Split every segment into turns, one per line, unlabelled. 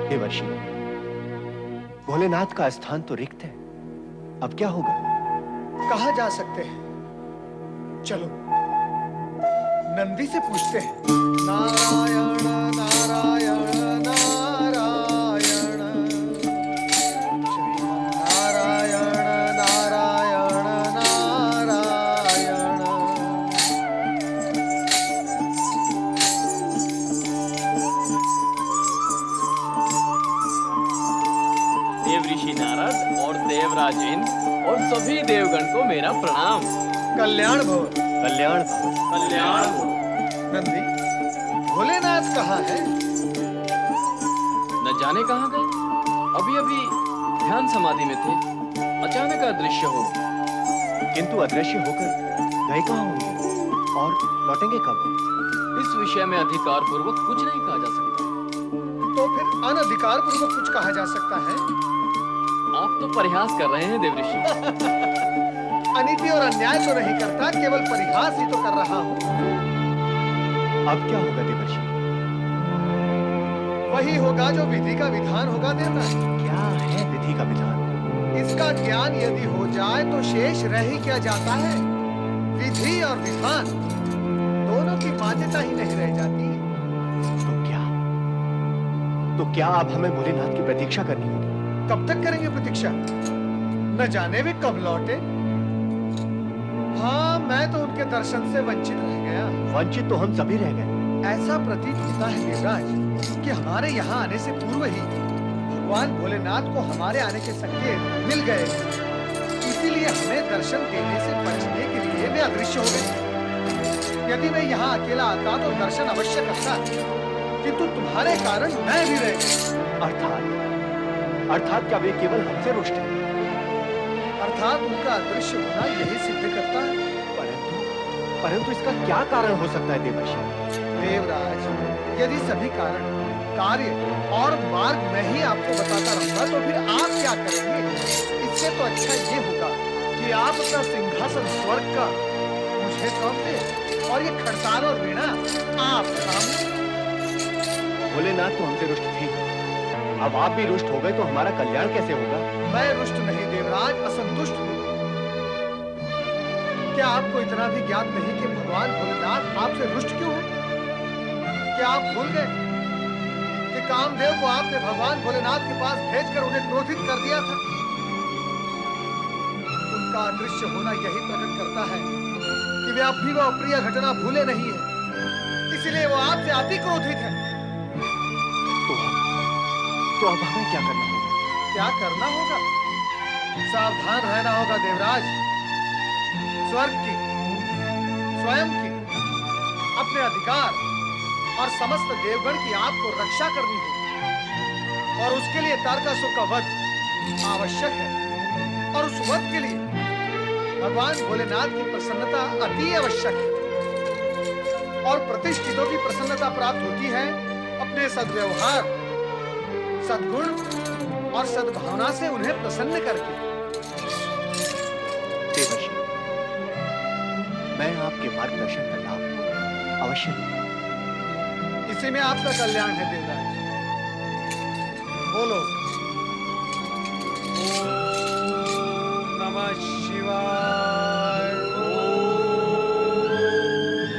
देवर्षि, भोलेनाथ का स्थान तो रिक्त है, अब क्या होगा?
कहा जा सकते हैं। चलो नंदी से पूछते हैं। नारायण नारायण नारायण, नारायण नारायण नारायण।
देव ऋषि नारद और देवराज इंद्र और सभी देवगण को मेरा प्रणाम।
कल्याण भव।
कल्याण भव।
कल्याण हो।
नंदी, भोलेनाथ कहाँ है?
न जाने कहाँ गए, अभी अभी ध्यान समाधि में थे, अचानक अदृश्य हो।
किंतु अदृश्य होकर गए कहाँ होंगे और लौटेंगे कब?
इस विषय में अधिकार पूर्वक कुछ नहीं कहा जा सकता।
तो फिर अनधिकार पूर्वक कुछ कहा जा सकता है?
आप तो परिहास कर रहे हैं देवऋषि।
अनीति और अन्याय तो नहीं करता, केवल परिहास ही तो कर रहा हूँ।
अब क्या होगा देवर्षि?
वही होगा जो विधि का विधान होगा देवराज।
क्या है विधि का विधान?
इसका ज्ञान यदि हो जाए तो शेष रह ही क्या जाता है? विधि और विधान दोनों की मान्यता ही नहीं रह जाती।
तो क्या अब हमें भोलेनाथ की प्रतीक्षा करनी होगी?
कब तक करेंगे प्रतीक्षा? न जाने वे कब लौटे। हाँ, मैं तो उनके दर्शन से वंचित रह गया।
वंचित तो हम सभी रह गए।
ऐसा प्रतीत होता है देवराज कि हमारे यहाँ आने से पूर्व ही भगवान भोलेनाथ को हमारे आने के संकेत मिल गए, इसीलिए हमें दर्शन देने से बचने के लिए वे अदृश्य हो गए। यदि मैं यहाँ अकेला आता तो दर्शन अवश्य करता, किंतु तुम्हारे कारण मैं भी रह गया।
अर्थात क्या वे केवल हमसे रुष्ट हैं?
अर्थात उनका अदृश्य होना यही सिद्ध करता है।
परंतु इसका क्या कारण हो सकता है देवर्षि?
देवराज, यदि सभी कारण, कार्य और मार्ग मैं ही आपको बताता रहूंगा तो फिर आप क्या करेंगे? इससे तो अच्छा ये होगा कि आप अपना सिंहासन स्वर्ग का मुझे सौंप दें और ये खड़ताल और वीणा आप थाम।
भोलेनाथ तो हमसे रुष्ट थे, अब आप भी रुष्ट हो गए तो हमारा कल्याण कैसे होगा?
मैं रुष्ट नहीं देवराज, असंतुष्ट हूँ। क्या आपको इतना भी ज्ञात नहीं कि भगवान भोलेनाथ आपसे रुष्ट क्यों है? क्या आप भूल गए कि कामदेव को आपने भगवान भोलेनाथ के पास भेजकर उन्हें क्रोधित कर दिया था? उनका अदृश्य होना यही प्रकट करता है कि वे अब भी वो अप्रिय घटना भूले नहीं है, इसलिए वो आपसे अति क्रोधित है।
तो अब हमें क्या करना होगा?
क्या करना होगा? सावधान रहना होगा देवराज। स्वर्ग की, स्वयं की, अपने अधिकार और समस्त देवगण की आपको रक्षा करनी होगी, और उसके लिए तारकासुर का वध आवश्यक है, और उस वध के लिए भगवान भोलेनाथ की प्रसन्नता अति आवश्यक है। और प्रतिष्ठितों की प्रसन्नता प्राप्त होती है अपने सद्व्यवहार, सद्गुण और सद्भावना से उन्हें प्रसन्न करके।
देवर्षि, मैं आपके मार्गदर्शन का लाभ अवश्य लूंगा।
इसी में आपका कल्याण है देवराज। बोलो ओम नमः शिवाय, ओम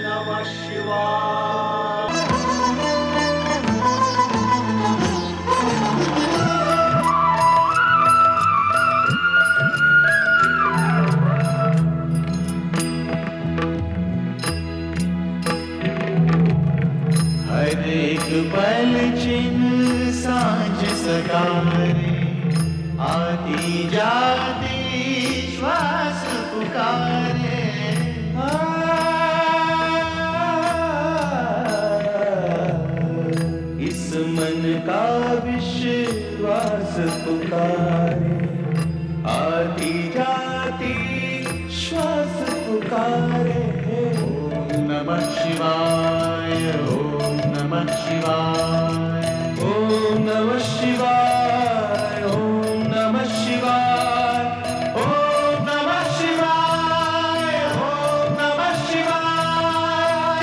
नमः शिवाय।
पल चिन्ह सांझ सगारे, आती जाती श्वास पुकारे। इस मन का विश्वास पुकारे, आती जाती श्वास पुकारे। ओम नमः शिवाय, ओम नमः शिवाय, ओम नमः शिवाय, ओम नमः शिवाय, ओम नमः शिवाय, ओम नमः शिवाय।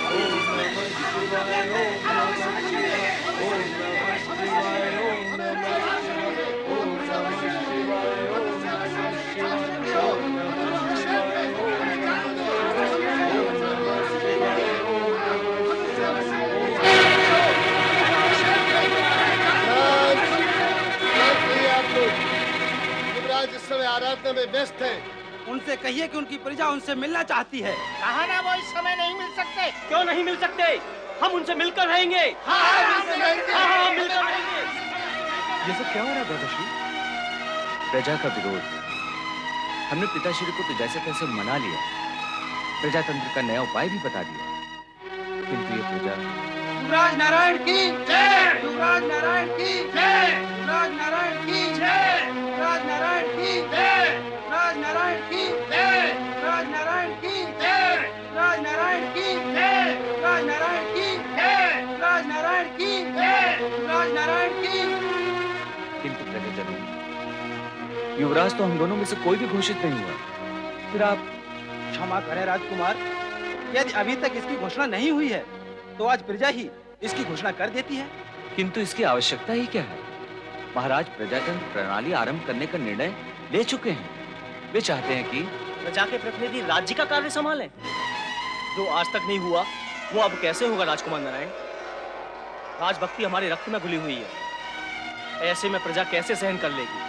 व्यस्त थे।
उनसे कहिए कि उनकी प्रजा उनसे मिलना चाहती है।
कहा ना वो इस समय नहीं मिल सकते।
क्यों नहीं मिल सकते? हम उनसे मिलकर रहेंगे।
हाँ, मिलकर
रहेंगे।
ये सब क्या हो रहा है दादाश्री? प्रजा का विरोध। हमने पिताश्री को तो जैसे तैसे मना लिया, प्रजातंत्र का नया उपाय भी बता दिया, किंतु ये प्रजा।
युवराज नारायण की जय! युवराज नारायण की जय! युवराज नारायण की जय! युवराज नारायण की जय! युवराज नारायण की जय! युवराज नारायण की जय! युवराज नारायण की जय! युवराज नारायण की जय! युवराज नारायण की जय! युवराज नारायण की।
किंतु प्रजाजनों, युवराज तो हम दोनों में से कोई भी घोषित नहीं हुआ, फिर आप।
क्षमा करें राजकुमार, यदि अभी तक इसकी घोषणा नहीं हुई है तो आज प्रजा ही इसकी घोषणा कर देती है।
किंतु इसकी आवश्यकता ही क्या है? महाराज प्रजातंत्र प्रणाली आरंभ करने का निर्णय ले चुके हैं। वे चाहते हैं कि
प्रजा के प्रतिनिधि राज्य का कार्य संभालें। जो आज तक नहीं हुआ वो अब कैसे होगा राजकुमार नारायण? राजभक्ति हमारे रक्त में घुली हुई है। ऐसे में प्रजा कैसे सहन कर लेगी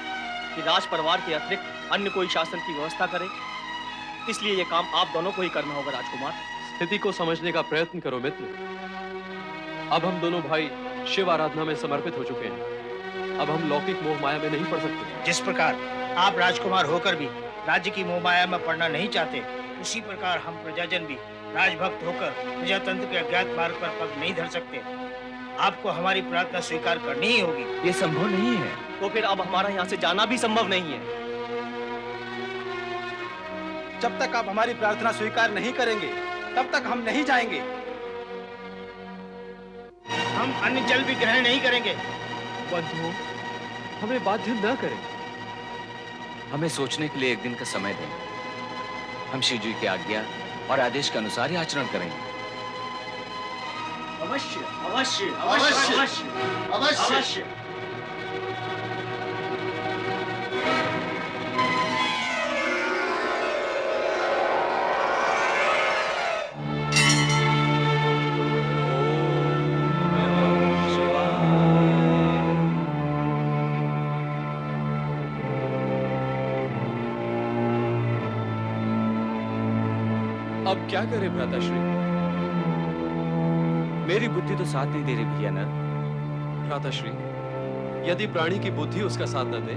कि राज परिवार के अतिरिक्त अन्य कोई शासन की व्यवस्था करे? इसलिए ये काम आप दोनों को ही करना होगा राजकुमार।
स्थिति को समझने का प्रयत्न करो मित्र। अब हम दोनों भाई शिव आराधना में समर्पित हो चुके हैं। अब हम लौकिक मोह माया में नहीं पड़ सकते।
जिस प्रकार आप राजकुमार होकर भी राज्य की मोह माया में पड़ना नहीं चाहते, उसी प्रकार हम प्रजाजन भी राजभक्त होकर प्रजातंत्र के अज्ञात मार्ग पर पग नहीं धर सकते। आपको हमारी प्रार्थना स्वीकार करनी ही होगी।
ये संभव नहीं है।
तो फिर अब हमारा यहाँ से जाना भी संभव नहीं है।
जब तक आप हमारी प्रार्थना स्वीकार नहीं करेंगे तब तक हम नहीं जाएंगे।
हम अन्न जल भी ग्रहण नहीं करेंगे।
बंधुओं, हमें बाध्य न करें।
हमें सोचने के लिए एक दिन का समय दें। हम शिव जी की आज्ञा और आदेश के अनुसार ही आचरण करेंगे।
अवश्य अवश्य अवश्य अवश्य अवश्य।
अब क्या करें भ्राताश्री?
मेरी बुद्धि तो साथ नहीं दे रही भैया नर।
भ्राताश्री, यदि प्राणी की बुद्धि उसका साथ न दे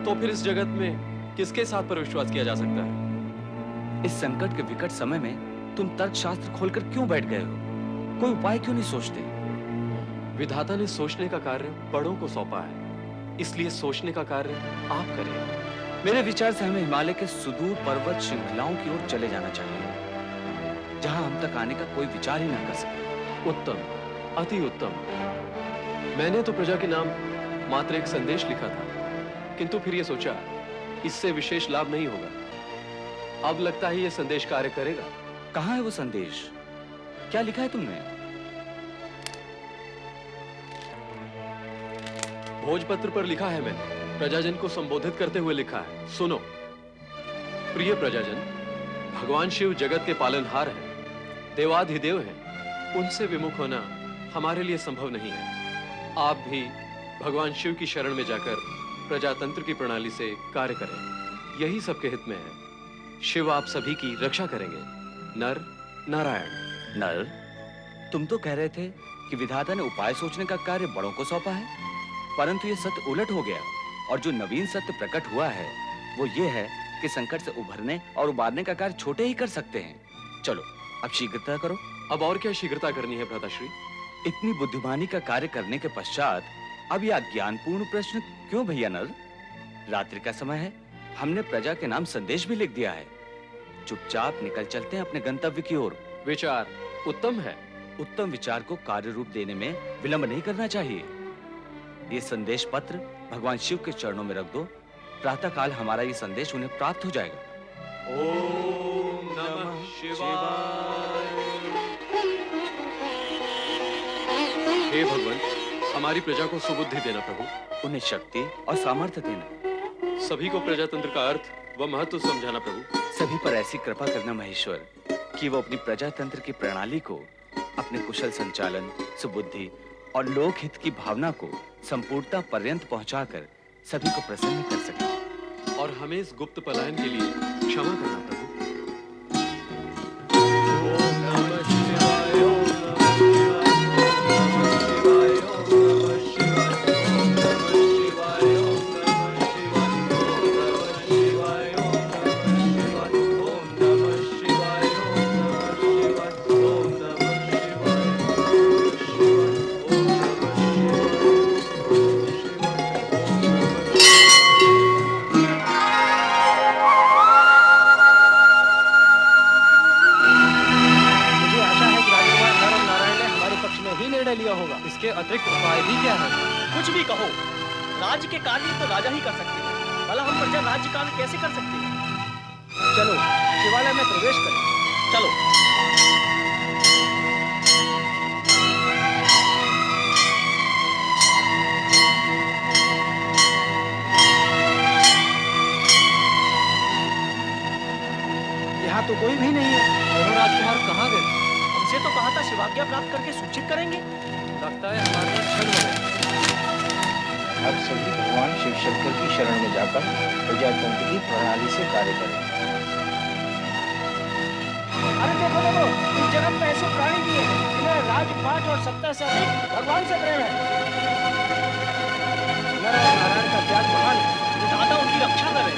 तो फिर इस जगत में किसके साथ पर विश्वास किया जा सकता है?
इस संकट के विकट समय में तुम तर्कशास्त्र खोलकर क्यों बैठ गए हो? कोई उपाय क्यों नहीं सोचते?
विधाता ने सोचने का कार्य बड़ों को सौंपा है, इसलिए सोचने का कार्य आप करें।
मेरे विचार से हमें हिमालय के सुदूर पर्वत श्रृंखलाओं की ओर चले जाना चाहिए, जहां हम तक आने का कोई विचार ही न कर सके।
उत्तम, अति उत्तम। मैंने तो प्रजा के नाम मात्र एक संदेश लिखा था, किंतु फिर ये सोचा इससे विशेष लाभ नहीं होगा। अब लगता है ये संदेश कार्य करेगा।
कहाँ है वो संदेश? क्या लिखा है तुमने?
भोजपत्र पर लिखा है, मैंने प्रजाजन को संबोधित करते हुए लिखा है। सुनो। प्रिय प्रजाजन, भगवान शिव जगत के पालनहार हैं, देवाधिदेव हैं। उनसे विमुख होना हमारे लिए संभव नहीं है। आप भी भगवान शिव की शरण में जाकर प्रजातंत्र की प्रणाली से कार्य करें, यही सबके हित में है। शिव आप सभी की रक्षा करेंगे। नर नारायण।
नर, तुम तो कह रहे थे कि विधाता ने उपाय सोचने का कार्य बड़ों को सौंपा है, परंतु ये सत्य उलट हो गया और जो नवीन सत्य प्रकट हुआ है वो ये है कि संकट से उभरने और उबारने का कार्य छोटे ही कर सकते हैं। चलो अब शीघ्रता करो।
अब और क्या शीघ्रता करनी है भ्राताश्री?
इतनी बुद्धिमानी का कार्य करने के पश्चात अब यह अज्ञानपूर्ण प्रश्न क्यों भैया नर? रात्रि का समय है, हमने प्रजा के नाम संदेश भी लिख दिया है। चुपचाप निकल चलते हैं अपने गंतव्य की ओर।
विचार उत्तम है।
उत्तम विचार को कार्य रूप देने में विलंब नहीं करना चाहिए। ये संदेश पत्र भगवान शिव के चरणों में रख दो। प्रातः काल हमारा ये संदेश उन्हें प्राप्त हो जाएगा।
ओम नमः शिवाय। हे भगवान, हमारी प्रजा को सुबुद्धि देना प्रभु।
उन्हें शक्ति और सामर्थ्य देना।
सभी को प्रजातंत्र का अर्थ व महत्व समझाना प्रभु।
सभी पर ऐसी कृपा करना महेश्वर कि वो अपनी प्रजातंत्र की प्रणाली को अपने कुशल संचालन, सुबुद्धि और लोकहित की भावना को संपूर्णता पर्यंत पहुंचाकर सभी को प्रसन्न कर सके।
और और हमें इस गुप्त पलायन के लिए क्षमा करना प्रभु।
ओम नमः शिवाय, ओम नमः शिवाय, ओम नमः शिवाय, ओम नमः शिवाय, ओम नमः शिवाय, ओम नमः शिवाय, ओम नमः शिवाय, ओम नमः शिवाय, ओम नमः शिवाय,
मुझे आशा है कि राजकुमार नर और नारायण ने हमारे पक्ष में ही निर्णय लिया होगा।
इसके अतिरिक्त उपाय भी क्या है?
कुछ भी कहो, राज्य के कार्य तो राजा ही कर सकते हैं। भला हम प्रजा राज्य कार्य कैसे कर सकते हैं?
चलो शिवालय में प्रवेश करें।
चलो।
यहाँ तो कोई भी नहीं है।
दोनों राजकुमार कहाँ गए?
हमसे तो कहा था शिवाज्ञा प्राप्त करके सूचित करेंगे।
लगता है हमारे पास क्षण हो गया।
अब सभी भगवान शिव शंकर की शरण में जाकर प्रजातंत्र की प्रणाली से कार्य करें।
अरे देखो देखो, इस जगत में ऐसे प्राणी भी हैं जिन्हें राजपाट और सत्ता से अधिक भगवान से प्रेम है।
नर और नारायण का त्याग महान है।
दाता उनकी रक्षा करें।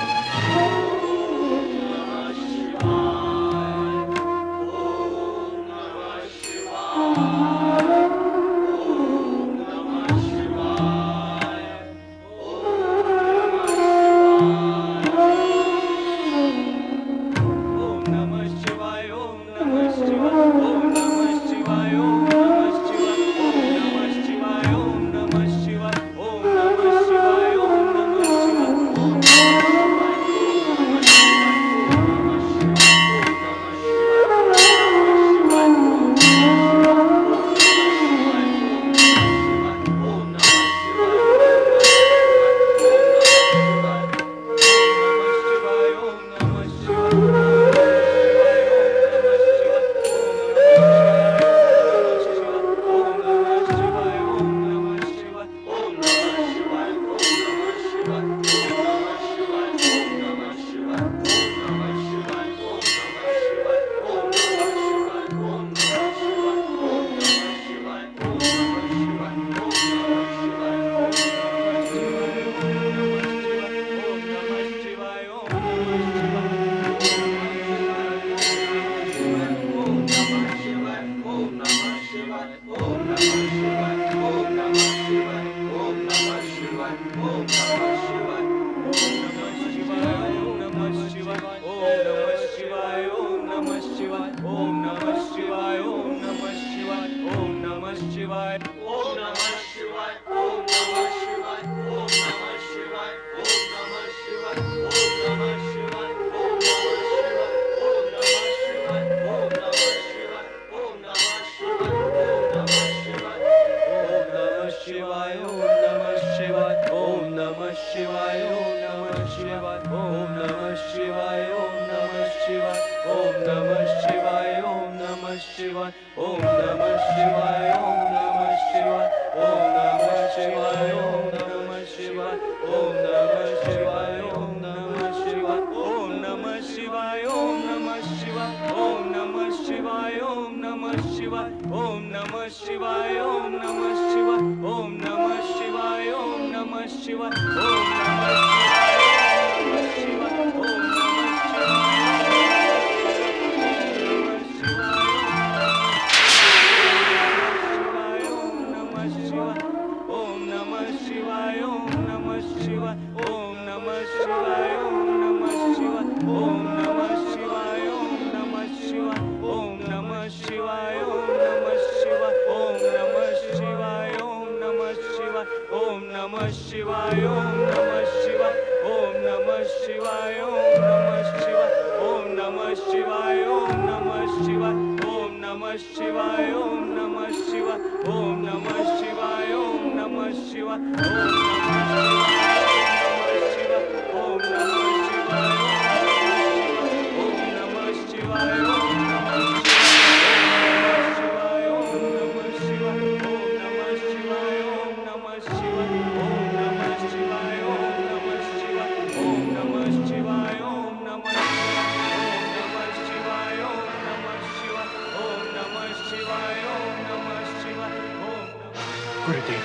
गुरुदेव,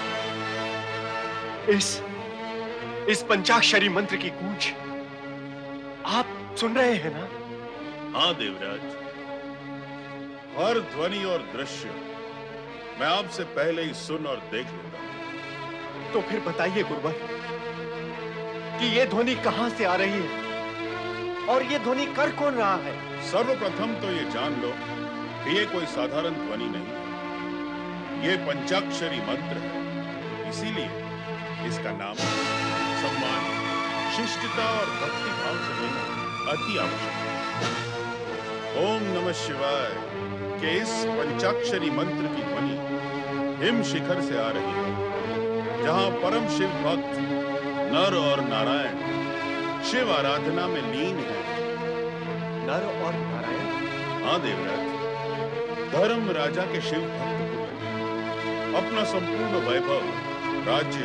इस पंचाक्षरी मंत्र की गूंज आप सुन रहे हैं ना?
हाँ देवराज, हर ध्वनि और दृश्य मैं आपसे पहले ही सुन और देख लेता हूं।
तो फिर बताइए गुरुवर कि ये ध्वनि कहां से आ रही है और ये ध्वनि कर कौन रहा है?
सर्वप्रथम तो ये जान लो कि ये कोई साधारण ध्वनि नहीं है, ये पंचाक्षरी मंत्र है। इसीलिए इसका नाम सम्मान, शिष्टता और भक्ति भाव से लेना अति आवश्यक है। ओम नमः शिवाय के इस पंचाक्षरी मंत्र की ध्वनि हिम शिखर से आ रही है, जहां परम शिव भक्त नर और नारायण शिव आराधना में लीन है।
नर और नारायण?
हाँ देवराज, धर्म राजा के शिव भक्त पुत्र अपना संपूर्ण वैभव, राज्य,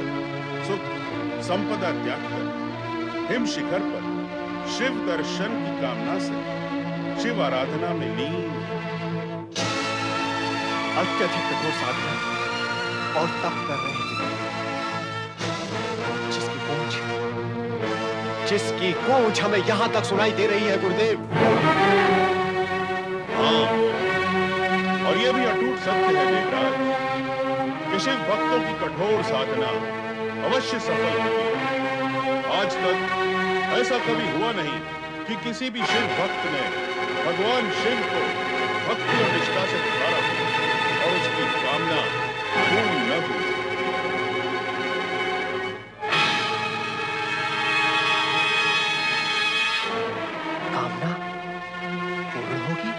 सुख, संपदा त्याग कर हिम शिखर पर शिव दर्शन की कामना से शिव आराधना में लीन है।
अत्यधिक कठोर साधना और तप कर रहे हैं, जिसकी गूंज हमें यहां तक सुनाई दे रही है गुरुदेव।
हाँ, और यह भी अटूट सत्य है देवराज कि शिव भक्तों की कठोर साधना अवश्य सफल होती है। आज तक ऐसा कभी हुआ नहीं कि किसी भी शिव भक्त ने भगवान शिव को भक्ति और निष्ठा से पुकारा और उसकी कामना पूर्ण न हुई।
कामना पूर्ण होगी?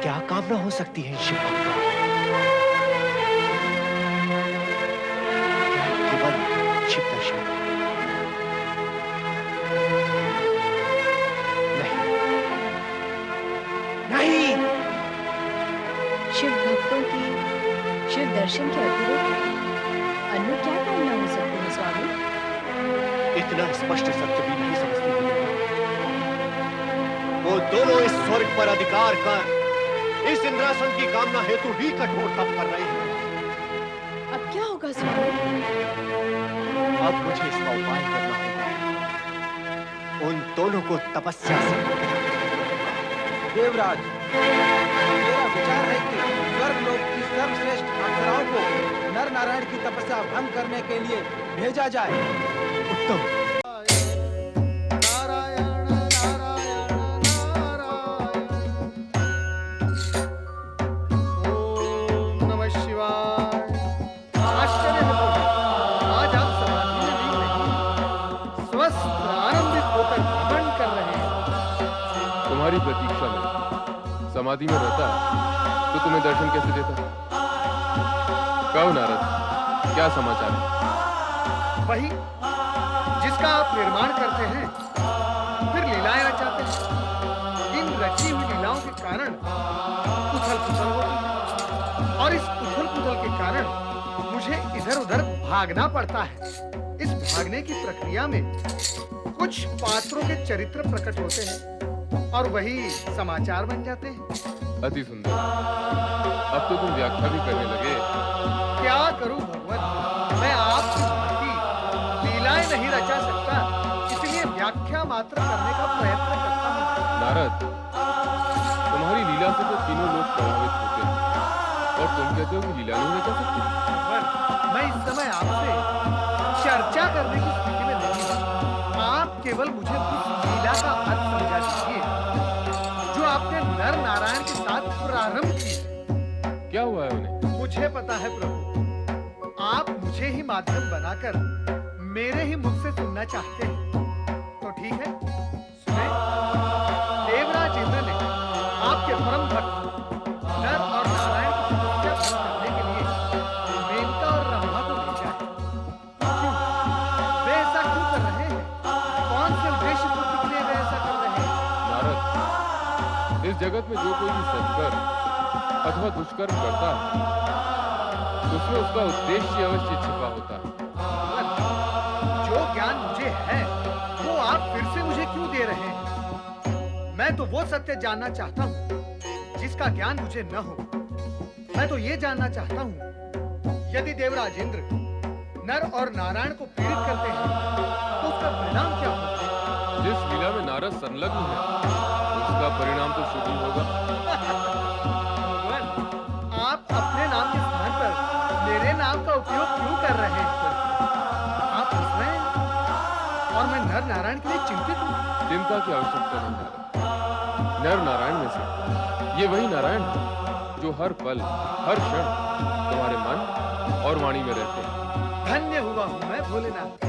क्या कामना हो सकती है शिव भक्त? केवल शिव दर्शन? नहीं।
शिव भक्तों की शिव दर्शन के अतिरिक्त अन्य क्या कामना हो सकती है स्वामी?
इतना स्पष्ट सत्य भी नहीं समझती। वो दोनों इस स्वर्ग पर अधिकार कर इस इंद्रासन की कामना हेतु भी कठोर तप कर रहे हैं।
अब क्या होगा स्वामी?
अब मुझे इसका उपाय करना होगा। उन दोनों को तपस्या से
देवराज, मेरा विचार है कि स्वर्गलोक की सर्वश्रेष्ठ अप्सराओं को नर नारायण की तपस्या भंग करने के लिए भेजा जाए।
उत्तम।
तुम्हारी प्रतीक्षा में समाधि में रहता तो तुम्हें दर्शन कैसे देता? कहो नारद, क्या समाचार है?
वही जिसका आप निर्माण करते हैं, फिर लीलाएं रचाते हैं। इन रची हुई लीलाओं के कारण उथल पुथल होती है और इस उथल पुथल के कारण मुझे इधर उधर भागना पड़ता है। इस भागने की प्रक्रिया में कुछ पात्रों के चरित्र प्रकट होते हैं और वही समाचार बन जाते हैं।
अति सुंदर। अब तो तुम व्याख्या भी करने लगे।
क्या करूं भगवत, मैं आपकी भांति लीलाएं नहीं रचा सकता, इसलिए व्याख्या मात्र करने का प्रयत्न करता हूं।
नारद, तुम्हारी लीला से तो तीनों लोग प्रभावित होते हैं और तुम कहते हो कि लीला नहीं रचा सकती।
मैं इस समय आपसे चर्चा करने की स्थिति में नहीं हूं। आप केवल मुझे उस लीला का अर्थ समझा दीजिए जो आपने नर नारायण के साथ प्रारंभ की।
क्या हुआ है उन्हें?
मुझे पता है प्रभु, आप मुझे ही माध्यम बनाकर मेरे ही मुख से सुनना चाहते हैं। तो ठीक है, सुने। देवराज इंद्र ने आपके परम भक्त नर और नारायण की तपस्या पूर्ण करने के लिए मेनका और रंभा को भेजा है। क्यों? वे ऐसा क्यों कर रहे हैं? कौन से उद्देश्य पूर्ति के लिए वे ऐसा कर रहे हैं?
नारद, इस जगत में जो कोई भी सत्कर्म अथवा दुष्कर्म करता है, उसमें उसका उद्देश्य अवश्य छिपा होता है।
जो ज्ञान मुझे है, वो आप फिर से मुझे क्यों दे रहे हैं? मैं तो वो सत्य जानना चाहता हूँ जिसका ज्ञान मुझे न हो। मैं तो ये जानना चाहता हूँ, यदि देवराज इंद्र नर और नारायण को पीड़ित करते हैं तो उसका परिणाम क्या होगा?
जिस लीला में नारद संलग्न है उसका परिणाम तो शुभ ही होगा।
भगवान, आप अपने नाम के स्थान पर मेरे नाम का उपयोग क्यों कर रहे हैं? आप हंस रहे हैं और मैं नर नारायण के लिए चिंतित हूँ।
चिंता की आवश्यकता नहीं नारद। नर नारायण में से ये वही नारायण है जो हर पल हर क्षण तुम्हारे मन और वाणी में रहते हैं।
धन्य हुआ हूँ मैं भोलेनाथ।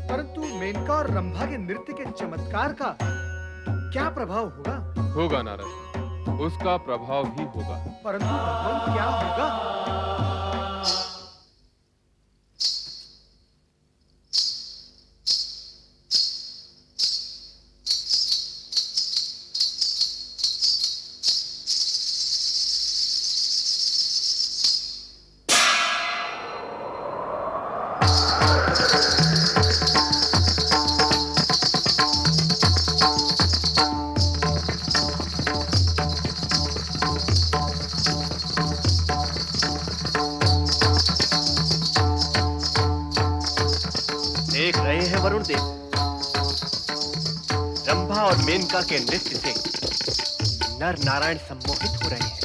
परंतु मेनका और रंभा के नृत्य के चमत्कार का क्या प्रभाव होगा?
होगा नारद, उसका प्रभाव भी होगा।
परंतु भगवान क्या होगा?
देख रहे हैं वरुण देव, रंभा और मेनका के नृत्य से नर नारायण सम्मोहित हो रहे हैं।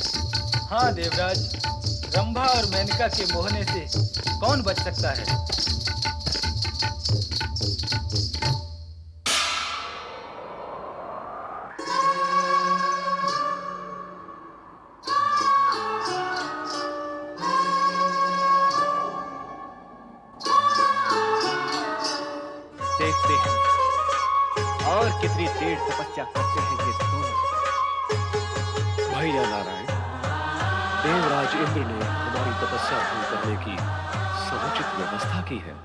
हाँ देवराज, रंभा और मेनका के मोहने से कौन बच सकता है?
देखते हैं और कितनी देर तपस्या करते हैं ये दोनों।
भैया नारायण, देवराज इंद्र ने हमारी तपस्या पूर्ण करने की समुचित व्यवस्था की है,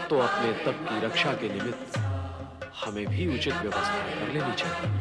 तो अपने तप की रक्षा के निमित्त हमें भी उचित व्यवस्था कर लेनी चाहिए।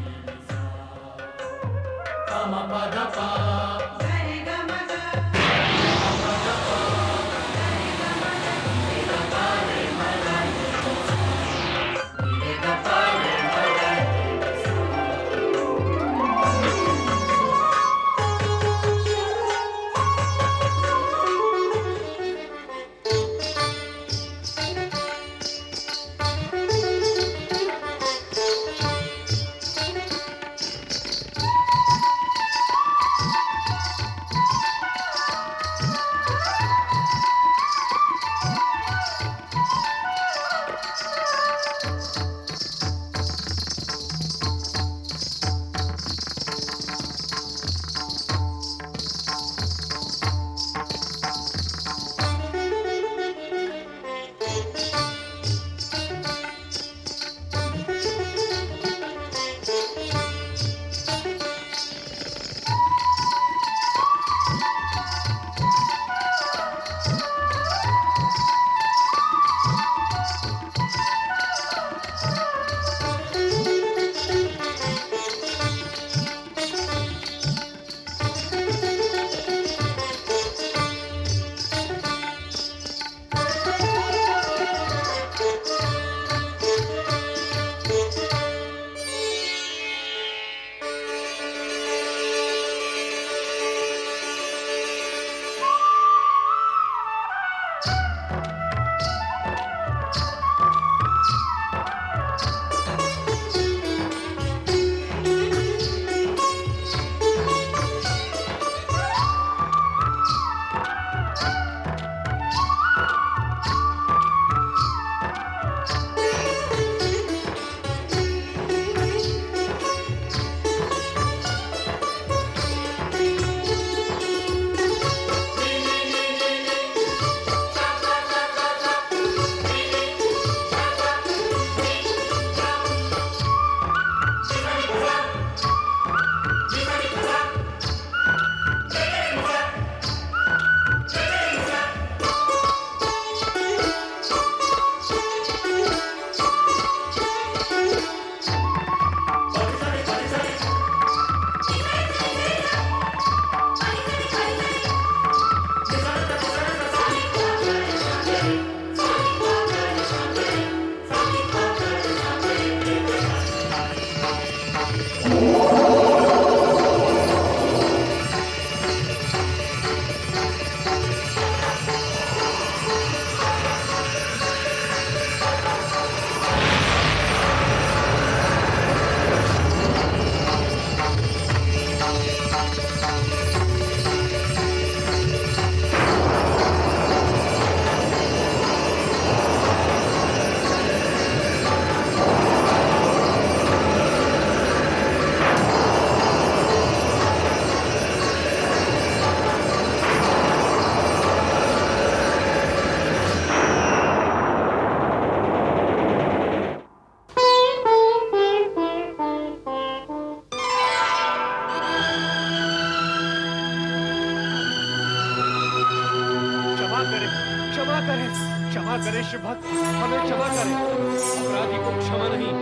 करें शिव भक्त, हमें क्षमा करें।
अपराधी को क्षमा नहीं,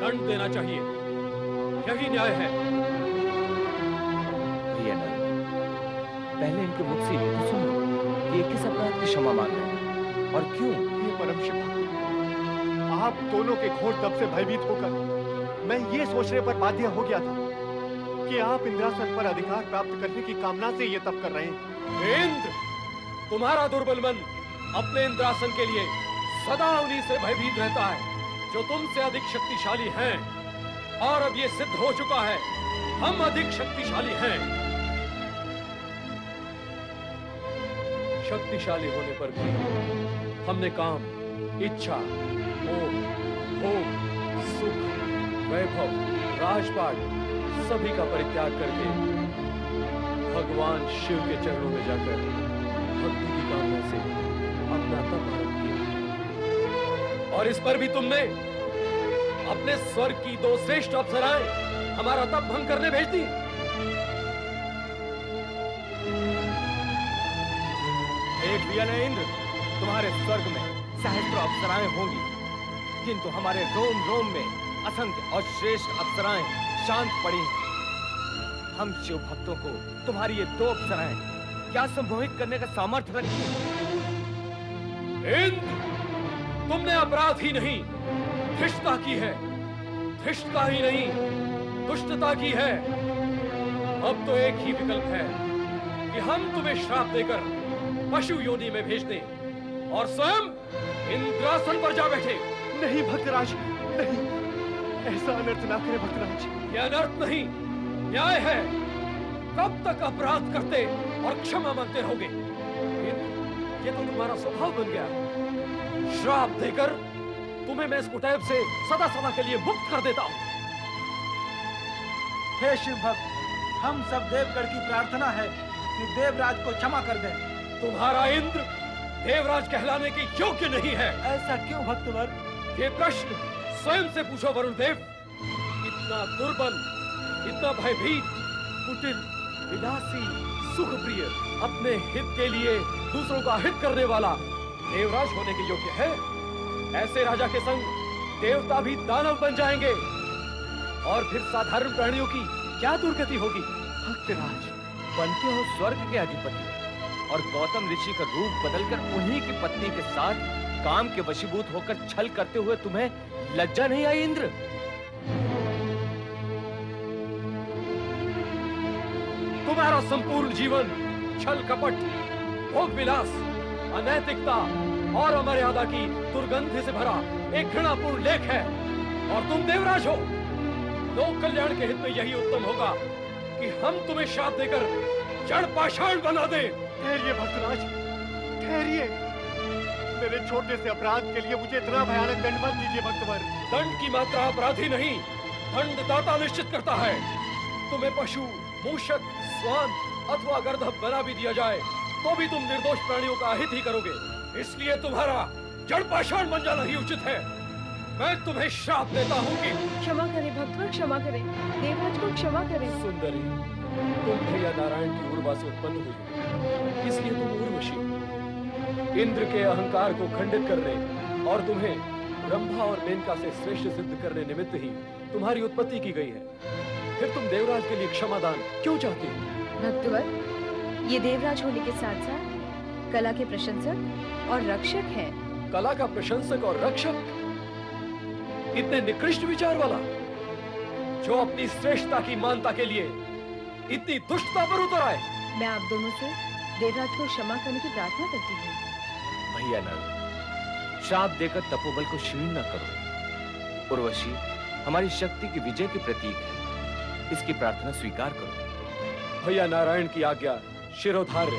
दंड देना चाहिए, यही न्याय है।
भैया नल, पहले इनके मुख से ये तो सुनो कि ये किस अपराध की क्षमा मांग रहे हैं और क्यों?
ये परम शिव भक्त, आप दोनों के घोर तप से भयभीत होकर मैं ये सोचने पर बाध्य हो गया था कि आप इंद्रासन पर अधिकार प्राप्त करने की कामना से ये तप कर रहे हैं।
इंद्र, तुम्हारा दुर्बल मन अपने इंद्रासन के लिए सदा उन्हीं से भयभीत रहता है जो तुमसे अधिक शक्तिशाली हैं, और अब ये सिद्ध हो चुका है, हम अधिक शक्तिशाली हैं। शक्तिशाली होने पर भी हमने काम, इच्छा, मोह, भोग, सुख, वैभव, राजपाट सभी का परित्याग करके भगवान शिव के चरणों में जाकर भक्ति की कामना से अपना तप आरंभ किया। और इस पर भी तुमने अपने स्वर्ग की 2 श्रेष्ठ अप्सराएं हमारा तप भंग करने भेज दी।
एक वियन इंद्र, तुम्हारे स्वर्ग में सहस्त्रों अप्सराएं होंगी, किंतु हमारे रोम रोम में असंख्य और श्रेष्ठ अप्सराएं शांत पड़ी हैं। हम शिव भक्तों को तुम्हारी ये 2 अप्सराएं क्या संमोहित करने का सामर्थ्य रखती हैं?
इंद्र, तुमने अपराध ही नहीं, धृष्टता की है। धृष्टता ही नहीं, दुष्टता की है। अब तो एक ही विकल्प है कि हम तुम्हें श्राप देकर पशु योनि में भेज दें और स्वयं इंद्रासन पर जा बैठे।
नहीं भक्तराज, नहीं, ऐसा अनर्थ ना करे भक्तराज।
यह अनर्थ नहीं, न्याय है। कब तक अपराध करते और क्षमा मांगते रहोगे? ये तो तुम्हारा स्वभाव बन गया है। श्राप देकर तुम्हें मैं इस कुटैब से सदा सदा के लिए मुक्त कर देता हूं।
हे शिव भक्त, हम सब देवगढ़ की प्रार्थना है कि देवराज को क्षमा कर दें।
तुम्हारा इंद्र देवराज कहलाने के योग्य नहीं है।
ऐसा क्यों भक्तवर?
ये प्रश्न स्वयं से पूछो वरुण देव। इतना दुर्बल, इतना भयभीत, कुटिल, विलासी, सुखप्रिय, अपने हित के लिए दूसरों का हित करने वाला देवराज होने के योग्य है? ऐसे राजा के संग देवता भी दानव बन जाएंगे और फिर साधारण प्राणियों की क्या दुर्गति होगी?
भक्तराज,
बनते हो स्वर्ग के अधिपति और गौतम ऋषि का रूप बदलकर उन्हीं की पत्नी के साथ काम के वशीभूत होकर छल करते हुए तुम्हें लज्जा नहीं आई इंद्र?
तुम्हारा संपूर्ण जीवन छल कपट, भोग विलास, अनैतिकता और अमर्यादा की दुर्गंध से भरा एक घृणापूर्ण लेख है, और तुम देवराज हो। लोक कल्याण के हित में यही उत्तम होगा कि हम तुम्हें श्राप देकर जड़ पाषाण बना दें।
ठहरिए भक्तराज, ठहरिए। मेरे छोटे से अपराध के लिए मुझे इतना भयानक दंड मत दीजिए भक्तवर।
दंड की मात्रा अपराधी नहीं, दंडदाता निश्चित करता है। तुम्हें पशु, मूषक, स्वान अथवा गर्दभ बना भी दिया जाए तो भी तुम निर्दोष प्राणियों का हित ही करोगे। इसलिए तुम्हारा जड़ पाषाण बन जाना ही उचित है। मैं तुम्हें श्राप देता हूँ कि
क्षमा करें भक्तवर, क्षमा करें, देवराज को क्षमा करें।
सुंदरी, तुम भैया नारायण की उर्वा से उत्पन्न हुई, इसलिए तुम उर्वशी। इंद्र के अहंकार को खंडित करने और तुम्हें ब्रह्मा और मेनका से श्रेष्ठ सिद्ध करने निमित्त ही तुम्हारी उत्पत्ति की गई है। फिर तुम देवराज के लिए क्षमादान क्यों चाहते हो?
भक्तवर, ये देवराज होने के साथ साथ कला के प्रशंसक और रक्षक हैं।
कला का प्रशंसक और रक्षक? इतने निकृष्ट विचार वाला, जो अपनी श्रेष्ठता की मानता के लिए इतनी दुष्टता पर उतर आए।
मैं आप दोनों से देवराज को क्षमा करने की प्रार्थना करती हूँ।
भैया नल, श्राप देकर तपोबल को क्षीण न करो। उर्वशी हमारी शक्ति की विजय के प्रतीक है, इसकी प्रार्थना स्वीकार करो।
भैया नारायण की आज्ञा शिरोधार्य।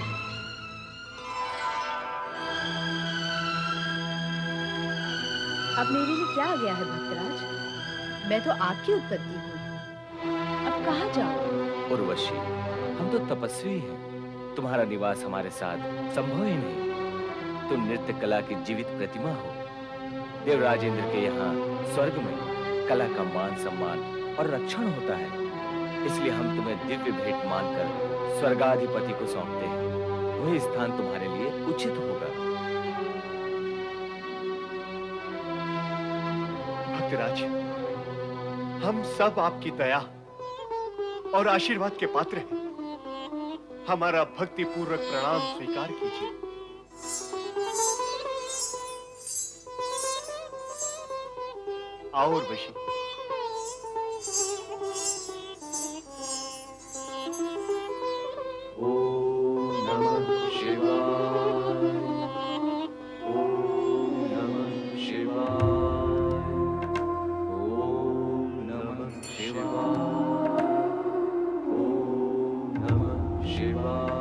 अब मेरे लिए क्या आ गया है भक्तराज? मैं तो आपकी उत्पत्ति हूँ, अब कहाँ जाऊँ?
उर्वशी, हम तो तपस्वी हैं, तुम्हारा निवास हमारे साथ संभव ही नहीं। तुम नृत्य कला की जीवित प्रतिमा हो। देवराज इंद्र के यहाँ स्वर्ग में कला का मान सम्मान और रक्षण होता है, इसलिए हम तुम्हें दिव्य भेंट मानकर स्वर्गाधिपति को सौंपते हैं। वही स्थान तुम्हारे लिए उचित होगा।
भक्तराज, हम सब आपकी दया और आशीर्वाद के पात्र हैं। हमारा भक्ति पूर्वक प्रणाम स्वीकार कीजिए। आओ उर्वशी।
ओम नमः शिवाय। ओम नमः शिवाय। ओम नमः शिवाय। ओम नमः शिवाय।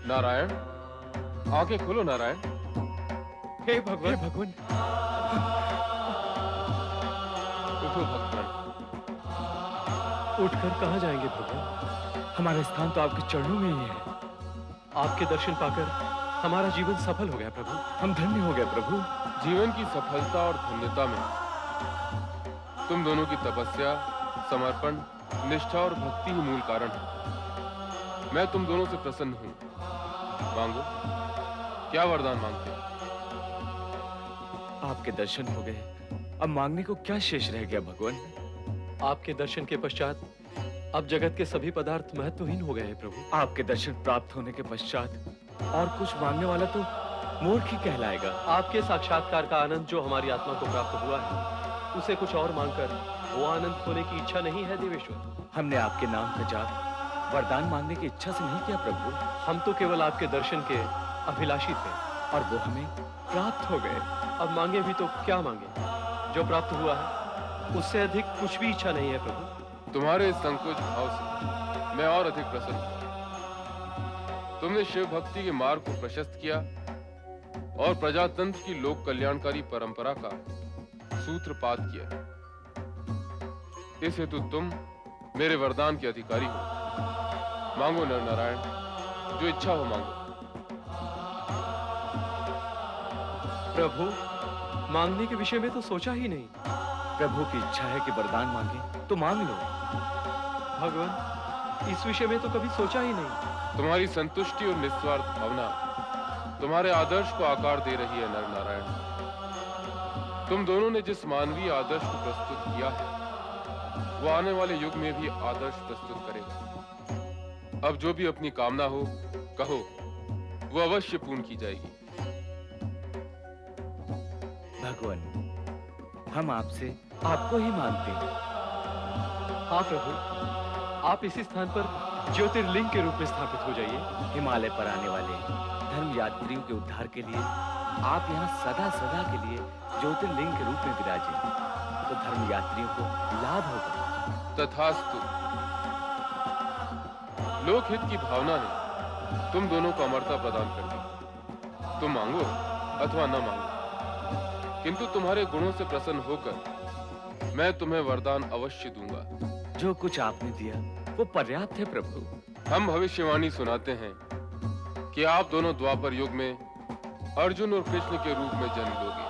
नारायण, आंखें खोलो नारायण।
हे भगवान, हे भगवान।
उठो भगवान।
उठकर कहाँ जाएंगे भगवान?
हमारा स्थान तो आपके चरणों में ही है।
आपके दर्शन पाकर हमारा जीवन सफल हो गया प्रभु।
हम धन्य हो गए प्रभु।
जीवन की सफलता और धन्यता में तुम दोनों की तपस्या, समर्पण, निष्ठा और भक्ति ही मूल कारण है। मैं तुम दोनों से प्रसन्न हूँ। मांगो, क्या वरदान मांगते हो?
आपके दर्शन हो गए, अब मांगने को क्या शेष रह गया भगवान?
आपके दर्शन के पश्चात अब जगत के सभी पदार्थ महत्वहीन हो गए हैं प्रभु।
आपके दर्शन प्राप्त होने के पश्चात और कुछ मांगने वाला तो मूर्ख ही कहलाएगा।
आपके साक्षात्कार का आनंद जो हमारी आत्मा को प्राप्त हुआ है, उसे कुछ और मांगकर वो आनंद खोने की इच्छा नहीं है देवेश्वर।
हमने आपके नाम का जाप वरदान मांगने की इच्छा से नहीं किया प्रभु।
हम तो केवल आपके दर्शन के अभिलाषी थे
और वो हमें प्राप्त हो गए।
अब मांगे भी तो क्या मांगे? जो प्राप्त हुआ है उससे अधिक कुछ भी इच्छा नहीं है प्रभु।
तुम्हारे इस संकोच भाव से मैं और अधिक प्रसन्न हूं। तुमने शिव भक्ति के मार्ग को प्रशस्त किया और प्रजातंत्र की लोक कल्याणकारी परंपरा का सूत्रपात किया। इस हेतु तुम मेरे वरदान के अधिकारी हो। मांगो नर नारायण, जो इच्छा हो मांगो।
प्रभु, मांगने के विषय में तो सोचा ही नहीं।
प्रभु की इच्छा है कि वरदान मांगे तो मांग लो।
भगवान, इस विषय में तो कभी सोचा ही नहीं।
तुम्हारी संतुष्टि और निस्वार्थ भावना तुम्हारे आदर्श को आकार दे रही है नर नारायण। तुम दोनों ने जिस मानवीय आदर्श को प्रस्तुत किया है, वो आने वाले युग में भी आदर्श प्रस्तुत करेगा। अब जो भी अपनी कामना हो कहो, वो अवश्य पूर्ण की जाएगी।
भगवान, हम आपसे आपको ही मानते हैं।
हाँ प्रभु, आप इसी स्थान पर ज्योतिर्लिंग के रूप में स्थापित हो जाइए।
हिमालय पर आने वाले धर्म यात्रियों के उद्धार के लिए आप यहाँ सदा सदा के लिए ज्योतिर्लिंग के रूप में विराजे तो धर्म यात्रियों को लाभ होगा।
तथास्तु। लोकहित की भावना ने तुम दोनों को अमरता प्रदान कर दी। तुम मांगो अथवा न मांगो, किंतु तुम्हारे गुणों से प्रसन्न होकर मैं तुम्हें वरदान अवश्य दूंगा।
जो कुछ आपने दिया वो पर्याप्त है प्रभु।
हम भविष्यवाणी सुनाते हैं कि आप दोनों द्वापर युग में अर्जुन और कृष्ण के रूप में जन्म लोगे।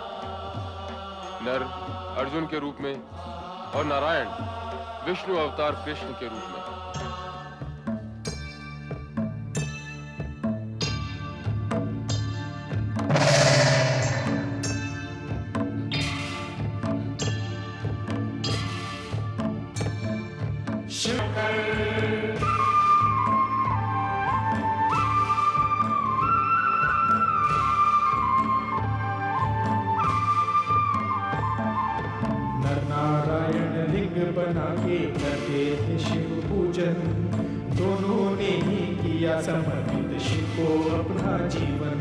नर अर्जुन के रूप में और नारायण विष्णु अवतार कृष्ण के रूप में।
बना के करते थे शिव पूजन, दोनों ने ही किया समर्पित शिव को अपना जीवन।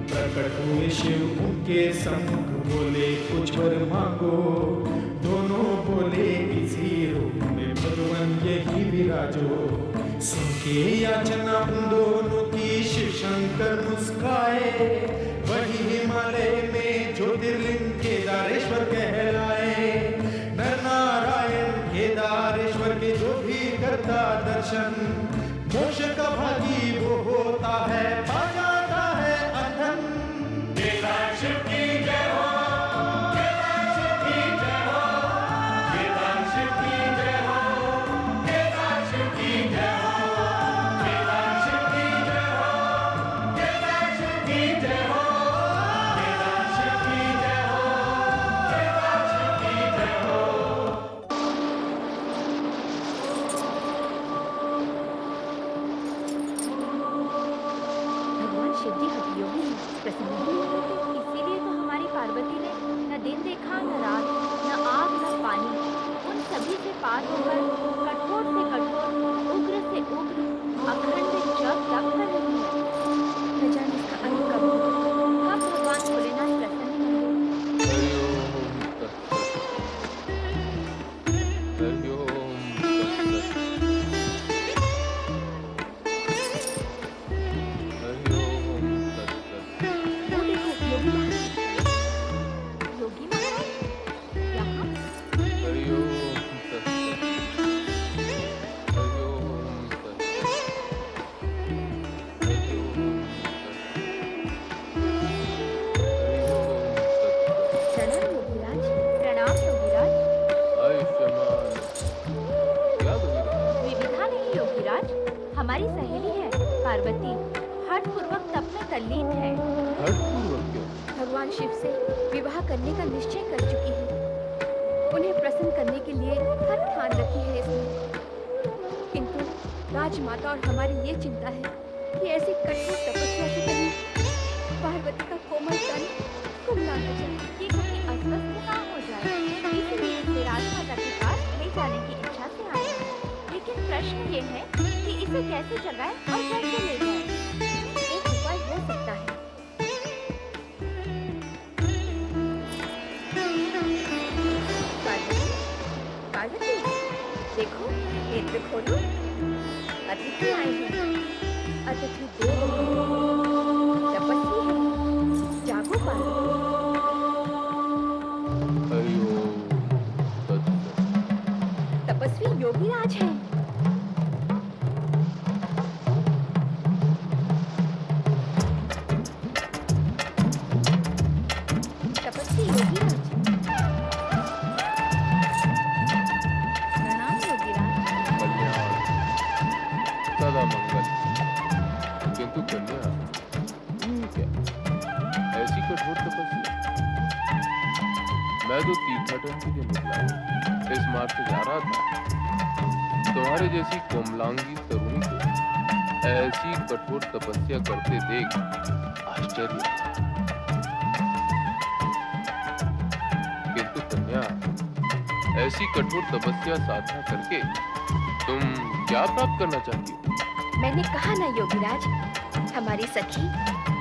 प्रकट हुए शिव उनके सम्मुख, बोले कुछ वर मांगो। दोनों बोले इसी रूप में भगवान यही विराजो। सुन के याचना उन दोनों की शिव शंकर मुस्काए। वही हिमालय में ज्योतिर्लिंग केदारेश्वर कहलाए। नर नारायण केदारेश्वर के जो भी करता दर्शन, मोक्ष का भागी वो होता है, पा जाता है अंधन। केदार शिव की जय हो, केदार शिव की जय हो, केदार शिव की जय हो, केदार शिव की जय हो, केदार शिव की जय हो, केदार शिव की जय हो, केदार शिव की जय हो, केदार शिव की जय हो।
शिव जी हठयोगी हैं, प्रसन्न नहीं हो रहे, इसीलिए तो हमारी पार्वती ने न दिन देखा न रात, न आग न पानी, उन सभी से पार होकर कठोर से कठोर, उग्र से उग्र, अखंड जप तप कर रही है। न जाने इसका अंत कब हो, कब भगवान भोलेनाथ प्रसन्न हमारी सहेली है पार्वती, हठ पूर्वक तप में तल्लीन है।
हठ पूर्वक क्यों?
भगवान शिव से विवाह करने का निश्चय कर चुकी है। उन्हें प्रसन्न करने के लिए हर ठान रखी है इसने। किंतु राजमाता और हमारी ये चिंता है कि ऐसी कठोर तपस्या से कहीं पार्वती का कोमल तन कुमला न जाए, ये कहीं अस्वस्थ ना हो जाए। इसलिए इसे राजमाता के पास ले जाने की इच्छा से आए हैं। लेकिन प्रश्न ये है कि इसे कैसे जगाए और कैसे ले जाए। एक उपाय हो सकता है। पार्वती, पार्वती, देखो नेत्र खोलो, अतिथि आए हैं। अतिथि देव तपस्वी है, जागो पार्वती। तपस्वी योगीराज हैं। तपस्वी योगीराज, प्रणाम योगीराज।
सदा मंगल। किंतु कन्या, क्या ऐसी कठोर तपस्या? मैं तो तीर्थाटन के लिए निकला हूँ, इस मार्ग से जा रहा था। तुम्हारे जैसी कोमलांगी तरुणी को ऐसी कठोर तपस्या करते देख आश्चर्य। किंतु कन्या, ऐसी कठोर तपस्या साधना करके तुम क्या प्राप्त करना चाहती हो?
मैंने कहा ना योगीराज, हमारी सखी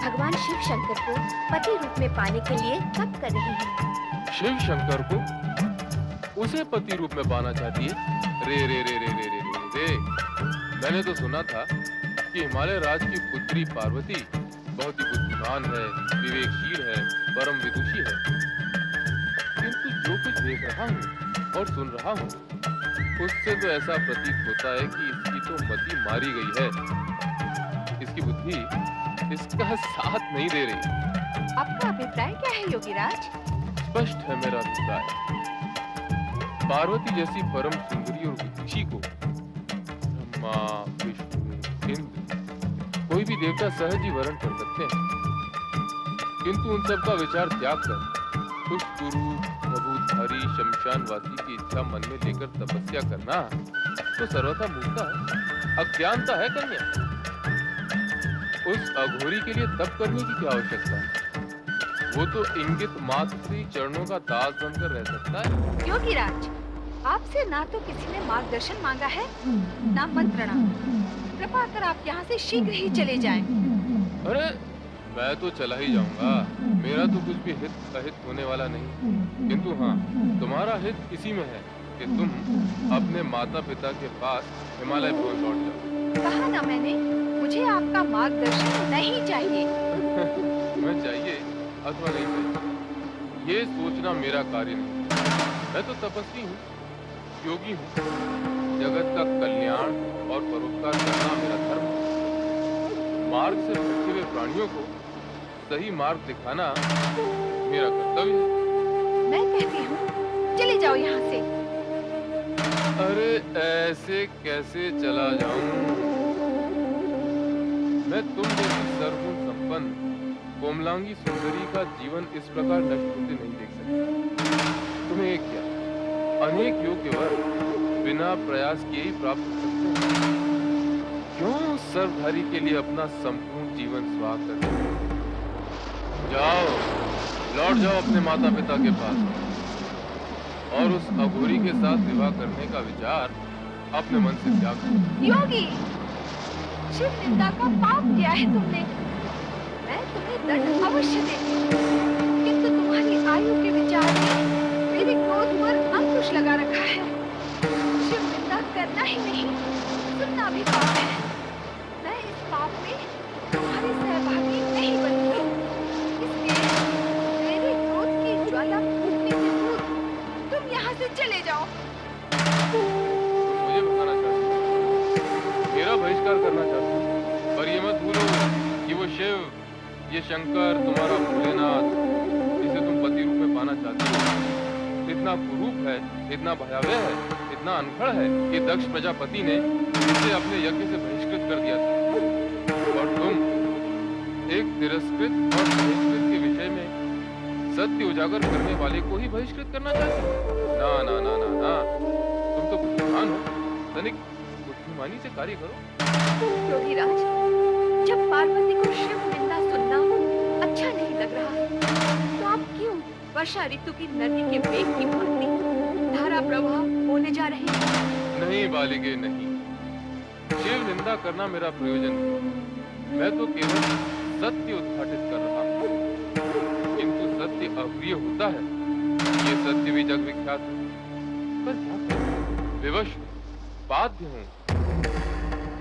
भगवान शिव शंकर को पति रूप में पाने के लिए तप कर रही है।
शिव शंकर को उसे पति रूप में पाना चाहती है? रे रे रे रे रे रे रे रे। मैंने तो सुना था कि हिमालय राज की पुत्री पार्वती बहुत ही बुद्धिमान है, विवेकशील है, परम विदुषी है। किंतु जो कुछ देख रहा हूँ और सुन रहा हूँ उससे तो ऐसा प्रतीत होता है कि इसकी तो मति मारी गई है। इसकी बुद्धि इसका साथ नहीं दे रही।
आपका अभिप्राय क्या है योगीराज?
स्पष्ट है मेरा अभिप्राय। पार्वती जैसी परम सुंदरी और विदुषी को ब्रह्मा, विष्णु, इंद्र कोई भी देवता सहज ही वरण कर सकते हैं। किंतु उन सब का विचार त्याग कर उस कुरूप भभूतधारी शमशानवासी की इच्छा मन में लेकर तपस्या करना तो सर्वथा मूर्खता है, अज्ञानता है कन्या। उस अघोरी के लिए तप करने की क्या आवश्यकता है? वो तो इंगित मात्र से चरणों का दास बनकर रह सकता है।
योगीराज, आपसे ना तो किसी ने मार्गदर्शन मांगा है, ना मंत्रणा। कृपा कर आप यहाँ से शीघ्र ही चले जाएं।
अरे मैं तो चला ही जाऊंगा, मेरा तो कुछ भी हित अहित होने वाला नहीं। किंतु हाँ, तुम्हारा हित इसी में है कि तुम अपने माता पिता के पास हिमालय भवन लौट जाओ।
कहा ना मैंने, मुझे आपका मार्गदर्शन नहीं चाहिए।
मैं चाहिए अथवा नहीं चाहिए, ये सोचना मेरा कार्य नहीं। मैं तो तपस्वी हूँ, योगी हूँ। जगत का कल्याण और परोपकार करना मेरा धर्म है। मार्ग से भटके हुए प्राणियों को सही मार्ग दिखाना मेरा कर्तव्य है।
मैं कहती हूँ चले जाओ यहाँ से।
अरे ऐसे कैसे चला जाऊं? मैं तुम जैसी सर्वगुण संपन्न कोमलांगी सुंदरी का जीवन इस प्रकार नष्ट होते नहीं देख सकता। तुम्हें क्या अनेक योग्य वर बिना प्रयास किए ही प्राप्त हो सकते हैं। क्यों सर्वधारी के लिए अपना संपूर्ण जीवन स्वाह कर? जाओ, लौट जाओ अपने माता पिता के पास और उस अघोरी के साथ विवाह करने का विचार अपने मन से त्याग करो।
योगी, शिव निंदा का पाप किया है तुमने। मैं तुम्हें दंड अवश्य देती हूँ, किंतु तुम्हारी आयु के विचार ने मेरे क्रोध पर अंकुश लगा रखा है। शिव निंदा करना ही नहीं, सुनना भी पाप है। मैं इस पाप में तुम्हारी सहभागी नहीं बनूंगी। इसलिए मेरे क्रोध की ज्वाला फूटने से पूर्व तुम यहाँ से चले जाओ।
मुझे बताना चाहती हो, मेरा बहिष्कार करना चाहती हो, पर ये मत भूलो कि वो शिव, ये शंकर, तुम्हारा भोलेनाथ, जिसे तुम पति रूप में पाना चाहती हो, इतना कुरूप है, इतना भयावह है, इतना अनखड़ है कि दक्ष प्रजापति ने इसे अपने यज्ञ से बहिष्कृत कर दिया था। और तुम एक तिरस्कृत और बहिष्कृत के विषय में सत्य उजागर करने वाले को ही बहिष्कृत करना चाहते हो? ना ना ना ना ना, तुम तो बुद्धिमान हो, तनिक बुद्धिमानी से कार्य करो।
योगीराज, जब पार्वती को शिव निंदा सुनना अच्छा नहीं लग रहा, तो आप क्यों वर्षा ऋतु की नदी के वेग की भांति धारा प्रवाह होने जा रहे हैं?
नहीं बालिके, नहीं। शिव निंदा करना मेरा प्रयोजन नहीं। मैं तो केवल सत्य उद्घाटित कर रहा हूँ। किंतु सत्य अप्रिय होता है, ये सत्य भी जग विख्यात है। पर क्या करूं? विवश बाध्य हूँ।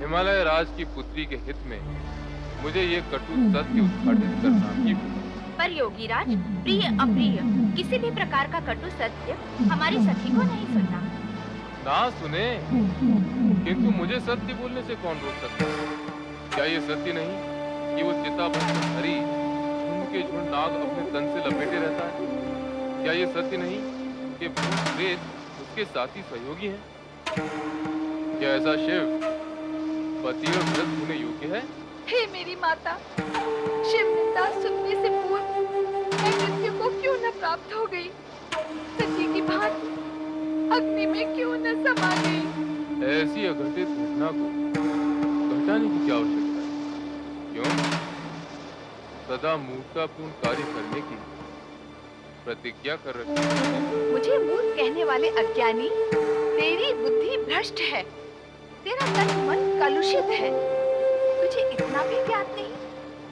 हिमालय राज की पुत्री के हित में मुझे ये कटु सत्य उद्घाटित करना ही होगा।
पर योगीराज, प्रिय अप्रिय किसी भी प्रकार का कटु सत्य हमारी सखी को नहीं सुनना।
ना सुने, किंतु मुझे सत्य बोलने से कौन रोक सकता है? क्या ये सत्य नहीं कि वो चिता भरी झुंड के झुंड नाग अपने तन से लपेटे रहता है? क्या ये सत्य नहीं कि भूत प्रेत उसके साथी सहयोगी हैं? क्या ऐसा शिव पति और व्रत होने योग्य है?
हे मेरी माता, शिव निंदा सुनने से पूर्व मैं मृत्यु को क्यों न प्राप्त हो गई? सती की भांति अग्नि में क्यों न समा गई?
ऐसी अघटित घटना को घटाने की क्या आवश्यकता है? क्यों? सदा मूर्खतापूर्ण कार्य करने की प्रतिज्ञा कर रखी है।
मुझे मूर्ख कहने वाले अज्ञानी, तेरी बुद्धि भ्रष्ट है, तेरा तन मन कलुषित है। तुझे इतना भी ज्ञात नहीं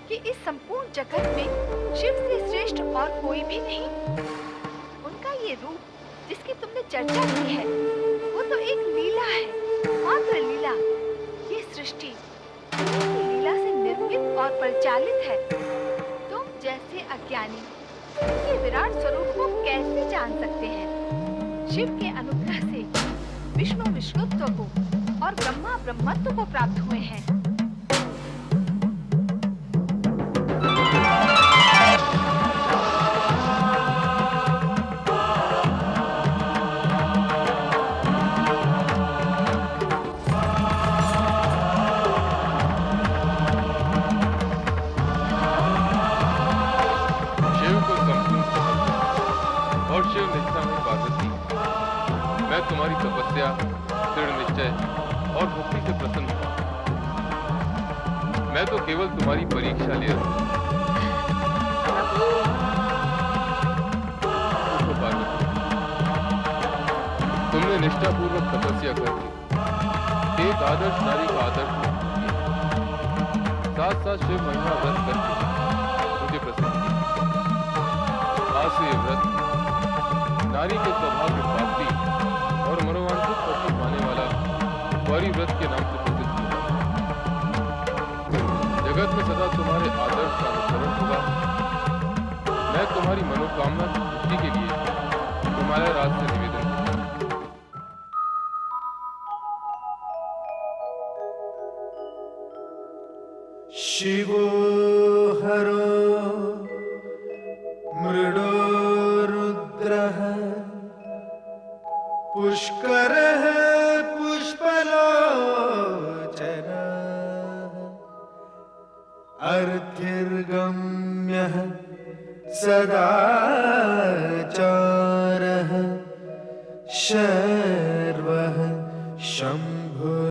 कि इस संपूर्ण जगत में शिव से श्रेष्ठ और कोई भी नहीं। उनका ये रूप जिसकी तुमने चर्चा की है वो तो एक लीला है, मात्र लीला। ये सृष्टि उन्हीं की लीला से निर्मित और परिचालित है। तुम जैसे अज्ञानी इनके विराट स्वरूप को कैसे जान सकते हैं? शिव के अनुग्रह से विष्णु विष्णुत्व को और ब्रह्मा ब्रह्मत्व को प्राप्त हुए हैं।
तुम्हारी तपस्या, दृढ़ निश्चय और भक्ति से प्रसन्न हुआ। मैं तो केवल तुम्हारी परीक्षा ले रहा हूं। तुमने निष्ठापूर्वक तपस्या करके एक आदर्श नारी का आदर्श किया, साथ साथ शिव महिमा व्रत करके मुझे प्रसन्न किया। आज से ये व्रत नारी के स्वभाव की प्राप्ति और मनोवांछित पति पाने वाला गौरी व्रत के नाम से प्रसिद्ध हुआ। जगत में सदा तुम्हारे आदर्श का अनुसरण होगा। मैं तुम्हारी मनोकामना की पूर्ति के लिए हिमालय राज से निवेदन करता हूं।
शिवो हरो मृडो रुद्रः पुष्करः पुष्पलोचनः अर्थिर्गम्यः सदाचारः शर्वः शम्भुः।